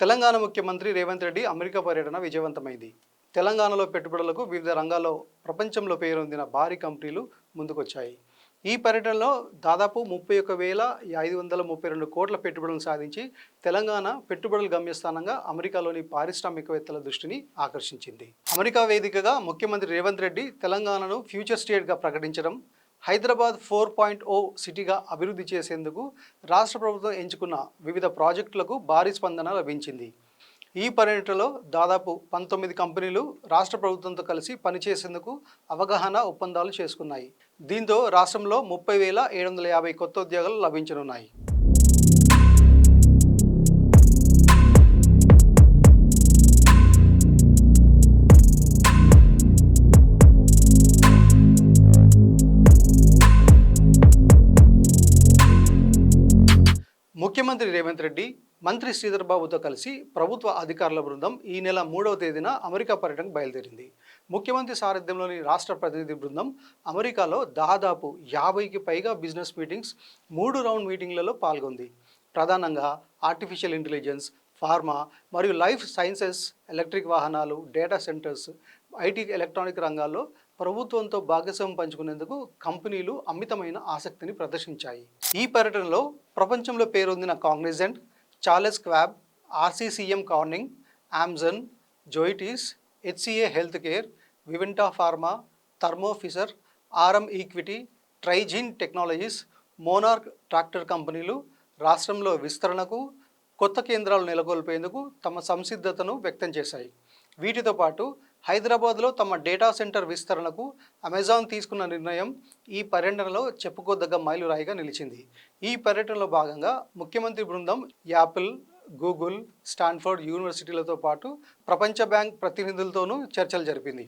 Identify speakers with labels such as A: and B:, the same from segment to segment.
A: తెలంగాణ ముఖ్యమంత్రి రేవంత్ రెడ్డి అమెరికా పర్యటన విజయవంతమైంది. తెలంగాణలో పెట్టుబడులకు వివిధ రంగాల్లో ప్రపంచంలో పేరొందిన భారీ కంపెనీలు ముందుకొచ్చాయి. ఈ పర్యటనలో దాదాపు 31,532 కోట్ల పెట్టుబడులను సాధించి తెలంగాణ పెట్టుబడుల గమ్యస్థానంగా అమెరికాలోని పారిశ్రామికవేత్తల దృష్టిని ఆకర్షించింది. అమెరికా వేదికగా ముఖ్యమంత్రి రేవంత్ రెడ్డి తెలంగాణను ఫ్యూచర్ స్టేట్గా ప్రకటించడం, హైదరాబాద్ 4.0 సిటీగా అభివృద్ధి చేసేందుకు రాష్ట్ర ప్రభుత్వం ఎంచుకున్న వివిధ ప్రాజెక్టులకు భారీ స్పందన లభించింది. ఈ పర్యటనలో దాదాపు 19 కంపెనీలు రాష్ట్ర ప్రభుత్వంతో కలిసి పనిచేసేందుకు అవగాహన ఒప్పందాలు చేసుకున్నాయి. దీంతో రాష్ట్రంలో 30,750 కొత్త ఉద్యోగాలు లభించనున్నాయి. ముఖ్యమంత్రి రేవంత్ రెడ్డి మంత్రి శ్రీధర్ బాబుతో కలిసి ప్రభుత్వ అధికారుల బృందం ఈ నెల 3వ తేదీన అమెరికా పర్యటనకు బయలుదేరింది. ముఖ్యమంత్రి సారథ్యంలోని రాష్ట్ర ప్రతినిధి బృందం అమెరికాలో దాదాపు 50కి పైగా బిజినెస్ మీటింగ్స్ 3 రౌండ్ మీటింగ్లలో పాల్గొంది. ప్రధానంగా ఆర్టిఫిషియల్ ఇంటెలిజెన్స్, ఫార్మా మరియు లైఫ్ సైన్సెస్, ఎలక్ట్రిక్ వాహనాలు, డేటా సెంటర్స్, ఐటీ, ఎలక్ట్రానిక్ రంగాల్లో ప్రభుత్వంతో భాగస్వామ్యం పంచుకునేందుకు కంపెనీలు అమితమైన ఆసక్తిని ప్రదర్శించాయి. ఈ పర్యటనలో ప్రపంచంలో పేరొందిన Cognizant, Charles Schwab, RCCM Corning, Amazon, Zoetis, HCA health care, వివింటా pharma, Thermo Fisher, RM equity, Trigyn technologies, Monarch tractor కంపెనీలు రాష్ట్రంలో విస్తరణకు, కొత్త కేంద్రాలు నెలకొల్పేందుకు తమ సంసిద్ధతను వ్యక్తం చేశాయి. వీటితో పాటు హైదరాబాద్లో తమ డేటా సెంటర్ విస్తరణకు అమెజాన్ తీసుకున్న నిర్ణయం ఈ పర్యటనలో చెప్పుకోదగ్గ మైలురాయిగా నిలిచింది. ఈ పర్యటనలో భాగంగా ముఖ్యమంత్రి బృందం యాపిల్, గూగుల్, స్టాన్ఫోర్డ్ యూనివర్సిటీలతో పాటు ప్రపంచ బ్యాంక్ ప్రతినిధులతోనూ చర్చలు జరిపింది.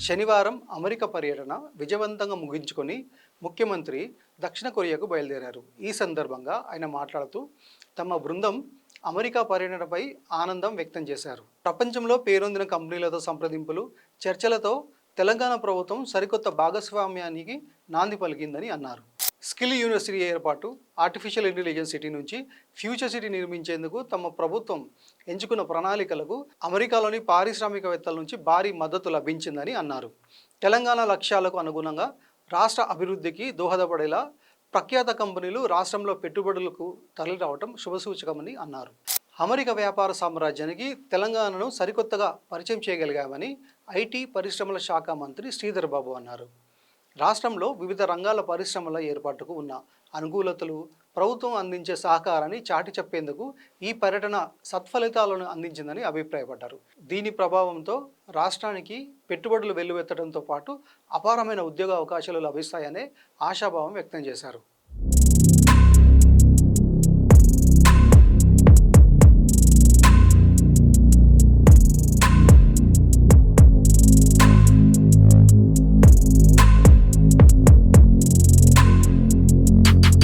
A: శనివారం అమెరికా పర్యటన విజయవంతంగా ముగించుకొని ముఖ్యమంత్రి దక్షిణ కొరియాకు బయలుదేరారు. ఈ సందర్భంగా ఆయన మాట్లాడుతూ తమ బృందం అమెరికా పర్యటనపై ఆనందం వ్యక్తం చేశారు. ప్రపంచంలో పేరొందిన కంపెనీలతో సంప్రదింపులు, చర్చలతో తెలంగాణ ప్రభుత్వం సరికొత్త భాగస్వామ్యానికి నాంది పలికిందని అన్నారు. స్కిల్ యూనివర్సిటీ ఏర్పాటు, ఆర్టిఫిషియల్ ఇంటెలిజెన్స్ సిటీ నుంచి ఫ్యూచర్ సిటీ నిర్మించేందుకు తమ ప్రభుత్వం ఎంచుకున్న ప్రణాళికలకు అమెరికాలోని పారిశ్రామికవేత్తల నుంచి భారీ మద్దతు లభించిందని అన్నారు. తెలంగాణ లక్ష్యాలకు అనుగుణంగా రాష్ట్ర అభివృద్ధికి దోహదపడేలా ప్రఖ్యాత కంపెనీలు రాష్ట్రంలో పెట్టుబడులకు తరలిరావడం శుభసూచకమని అన్నారు. అమెరికా వ్యాపార సామ్రాజ్యానికి తెలంగాణను సరికొత్తగా పరిచయం చేయగలిగామని ఐటీ పరిశ్రమల శాఖ మంత్రి శ్రీధర్ బాబు అన్నారు. రాష్ట్రంలో వివిధ రంగాల పరిశ్రమల ఏర్పాటుకు ఉన్న అనుకూలతలు, ప్రభుత్వం అందించే సహకారాన్ని చాటి చెప్పేందుకు ఈ పర్యటన సత్ఫలితాలను అందించిందని అభిప్రాయపడ్డారు. దీని ప్రభావంతో రాష్ట్రానికి పెట్టుబడులు వెల్లువెత్తడంతో పాటు అపారమైన ఉద్యోగ అవకాశాలు లభిస్తాయనే ఆశాభావం వ్యక్తం చేశారు.